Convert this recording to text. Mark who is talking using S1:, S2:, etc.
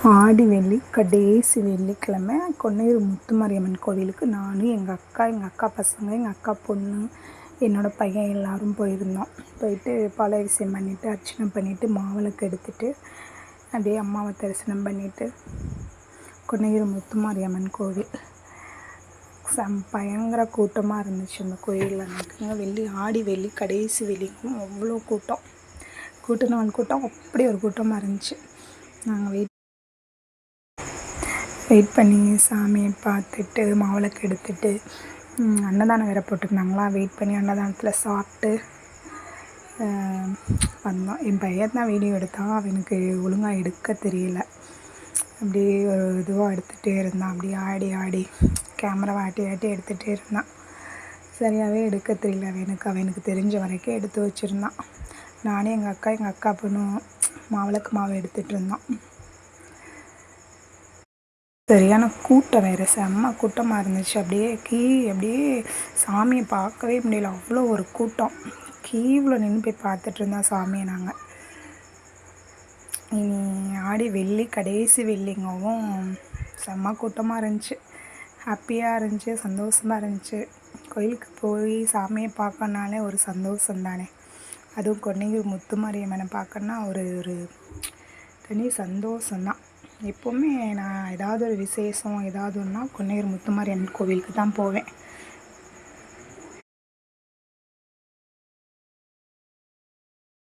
S1: ஆடி வெள்ளி கடைசி வெள்ளிக்கிழமை கொன்னையூர் முத்துமாரியம்மன் கோவிலுக்கு நான், எங்கள் அக்கா பசங்க, எங்கள் அக்கா பொண்ணு, என்னோடய பையன் எல்லோரும் போயிருந்தோம். போயிட்டு பாலாபிஷேகம் பண்ணிவிட்டு அர்ச்சனை பண்ணிவிட்டு மாவிளக்கு எடுத்துகிட்டு அப்படியே அம்மாவை தரிசனம் பண்ணிவிட்டு கொன்னையூர் முத்துமாரியம்மன் கோவில் பயங்கர கூட்டமாக இருந்துச்சு. அந்த கோயிலில் எனக்கு ஆடி வெள்ளி கடைசி வெள்ளிக்கும் அவ்வளோ கூட்டம், நாள் கூட்டம், அப்படி ஒரு கூட்டமாக இருந்துச்சு. நாங்கள் வெயிட் பண்ணி சாமியை பார்த்துட்டு மாவிளக்கு எடுத்துகிட்டு அன்னதானம் வேறு போட்டிருந்தாங்களா, வெயிட் பண்ணி அன்னதானத்தில் சாப்பிட்டு வந்தோம். என் பையன் தான் வீடியோ எடுத்தான், அவனுக்கு ஒழுங்காக எடுக்க தெரியல. அப்படியே ஒரு இதுவாக எடுத்துகிட்டே இருந்தான், அப்படியே ஆடி கேமராவை ஆட்டி எடுத்துகிட்டே இருந்தான். சரியாகவே எடுக்க தெரியல அவனுக்கு தெரிஞ்ச வரைக்கும் எடுத்து வச்சுருந்தான். நானே எங்கள் அக்கா பொண்ணும் மாவிளக்கு மாவு எடுத்துகிட்டு இருந்தோம். சரியான கூட்டம் வேறு, செம்ம கூட்டமாக இருந்துச்சு. அப்படியே சாமியை பார்க்கவே முடியல, அவ்வளோ ஒரு கூட்டம். கீவில் நின்று போய் பார்த்துட்டு இருந்தோம் சாமியை நாங்கள். இனி ஆடி வெள்ளி கடைசி வெள்ளிங்கவும் செம்ம கூட்டமாக இருந்துச்சு. ஹாப்பியாக இருந்துச்சு, சந்தோஷமாக இருந்துச்சு. கோயிலுக்கு போய் சாமியை பார்க்கணுனாலே ஒரு சந்தோஷம் தானே. அதுவும் கொன்னையூர் முத்துமாரியம்மனை பார்க்கணுன்னா ஒரு தனி சந்தோஷம்தான். எப்போவுமே நான் ஏதாவது ஒரு விசேஷம் ஏதாவது ஒன்றா கொன்னையூர் முத்துமாரியம்மன் கோவிலுக்கு தான் போவேன்.